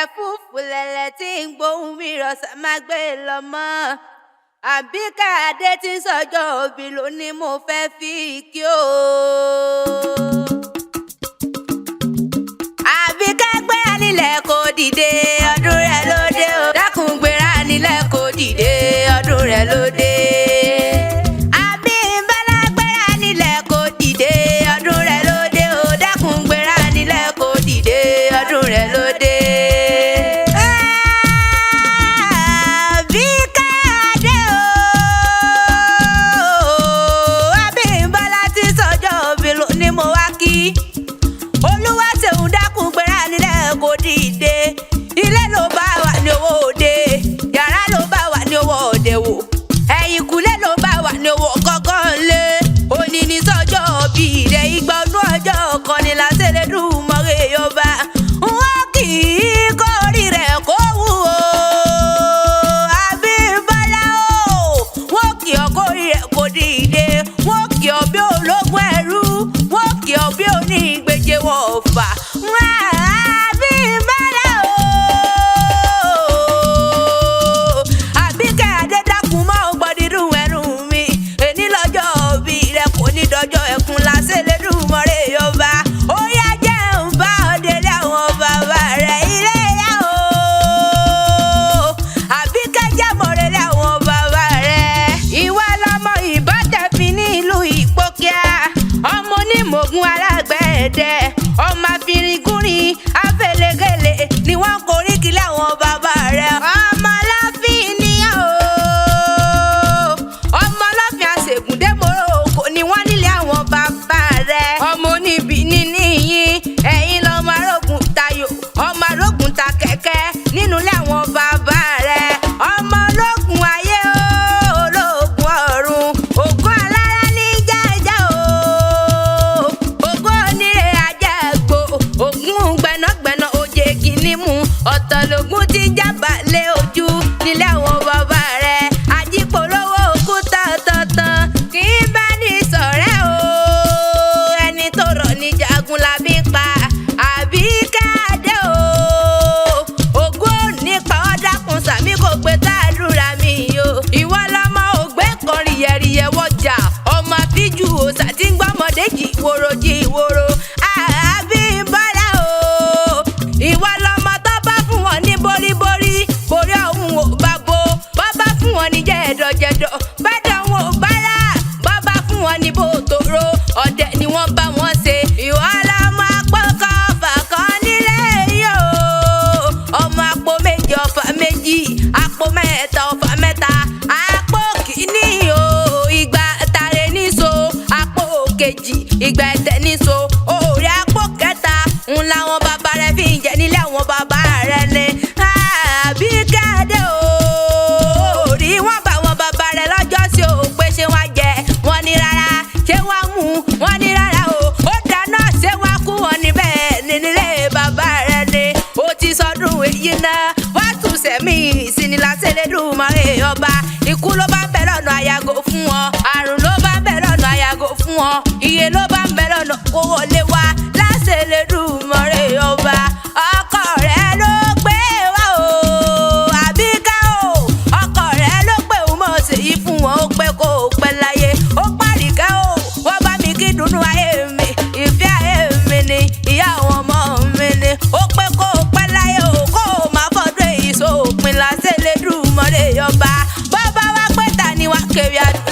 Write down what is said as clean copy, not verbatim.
ẹ̀fúùfù lẹ̀lẹ̀ tí ń gbóhùn mi rọ̀ṣà máa gbé lọ mọ́. Àbíkẹ́ Adé tí ń sọjọ́ òbí ló ní mo fẹ́ fi kí o. Àbíkẹ́ gbéra nílẹ̀ kó dìde ọdún rẹ̀ lóde o. Dákun gbéra nílẹ̀ kó dìde ọdún rẹ̀ lóde. Abímbọ́lá gbéra nílẹ̀ kó dìde ọdún rẹ̀ lóde o. Dákun gbéra nílẹ̀ kó dìde ọdún rẹ̀ lóde. Ilé ló bá wà ní owó òde, yàrá ló bá wà ní owó òde wò, ẹ̀yìnkùlé ló bá wà ní owó kọ̀ọ̀kan lé. Òní ní sọ́jọ́ bí rẹ̀ igba ọdún ọjọ́ kan ní l'Aṣẹ̀lédùmarè Ọba. Wọ́n kì í kórì rẹ̀ kó wù o. Abímbọ́lá o, wọ́n kì ọ́ kórì rẹ̀ kó dìde. Wọ́n kì ọ́ bí ológun ẹrú, wọ́n kì ọ́ bí onígbèjè wọ̀fà. Dọjọ́ ẹkún l'Aṣẹ̀lédùmarè Ọba. Ó yá jẹ́ ń bá ọ délé àwọn bàbá rẹ̀ ilé yá o. Àbíkẹ́ jẹ́ mọ̀rẹ́lẹ̀ àwọn bàbá rẹ̀. Ìwà lọmọ Ìbátẹ̀fín ní ìlú Ìpókíà. Ọmọ onímọ̀gùn alágbẹ̀dẹ. Ọmọ afirinkúrin afẹlẹ́gẹ́lẹ́ ni wọ́n koríki láwọn bàbá rẹ̀. Ọmọ Ọlọ́fin níyàn o. Ọmọ Ọlọ́fin àṣègùndé mọ́rọ̀ òkò ni wọ́n nílé àwọn bàbá rẹ̀. Ọmọ oníbi níní yín ẹ̀yin lọ́mọ arógun tayò, ọmọ arógun ta kẹ̀kẹ́ nínú ilé àwọn bàbá rẹ̀. Ọmọ ológun ayé o, ológun ọ̀run, ògún alára ní jẹ́jẹ́ o. Ògún onírè ajẹ́gbò, ògún gbẹ̀nàgbẹ̀nà òjè kìínímù, ọ̀tọ̀ lògún tí jábà lé ojú nílé àwọn bàbá rẹ̀. Ajípolówó òkúta ọ̀tọ̀ọ̀tàn kì í bá ní sọ̀rẹ́ o. Ẹni tó rọ̀ ní jagun la bí pa. Àbíkẹ́ Adé o. Ògún ò ní pa ọ́ dákun sàmí kò gbé tàdúrà mi o. Ìwọ lọmọ ògbé kan rìyẹ̀rìyẹ̀ wọjà. Ọmọ àfíjù òòṣà tí ń gbọ́mọdé jì ìwòrò jì ìwòrò. Abímbọ́lá o. Ìwọ lọmọ tó bá fún wọn ní boríborí. Borí ọ̀hún ò bá bo. Bọ́ bá fún wọn ní jẹ̀dọ̀jẹ̀dọ̀. Bẹ́ẹ̀ wọn ò bá rà. Bọ́ bá fún wọn ní bòtòrò. Ọ̀dẹ̀ ni wọ́n bá wọn ṣe. Ìwọ lọmọ àpò kan ọ̀fà kan nílé yìí o. Ọmọ àpò méjì ọ̀fà méjì. Àpò mẹ́ta ọ̀fà mẹ́ta. Àpò kìíní o. Ìgbà tàrẹ níṣo. Àpò kejì. Ìgbà ẹ̀tẹ̀ níṣo. Òòrè àpò kẹta. Ń láwọn bàbá rẹ̀ fi ń jẹ nílé àwọn bàbá rẹ̀ ni. Àbíkẹ́ Adé o. Rí wọ́n bá wọn bàbá rẹ̀ lọ́jọ́ sí o pé ṣé wọ́n jẹ wọ́n ní rárá, ṣé wọ́n mú wọ́n ní rárá o. Ó dáná ṣé wọ́n kú wọn níbẹ̀ nílé bàbá rẹ̀ ni. Ó ti sọdún èyí náà wọ́n tún sẹ̀mí ìsinmi l'Aṣẹ̀lédùmarè Ọba. Ikú ló bá ń bẹ lọ́nà àyàgò fún wọn, àrùn ló bá ń bẹ lọ́nà àyàgò fún wọn, iye ló bá ń bẹ lọ́nà kó wọlé wá l'Aṣẹ̀lédùmarè Ọba. Ọkọ rẹ̀ ló gbé wá o. Àbíkẹ́ o. Ọkọ rẹ̀ ló pé òun mọ̀ sí yìí fún wọn ó pẹ́ kó o pẹ́ láyé. Ó pàríkẹ́ o. Wọ́n bá mi kí dùnnú ayé mi, ìfẹ́ ayé mi ni, ìyá àwọn ọmọ mi ni. Ó pẹ́ kó o pẹ́ láyé o, kó o máa fọdún èyí sópin l'Aṣẹ̀lédùmarè Ọba. Bàbá wa pé ta ni wá kéré àdúrà.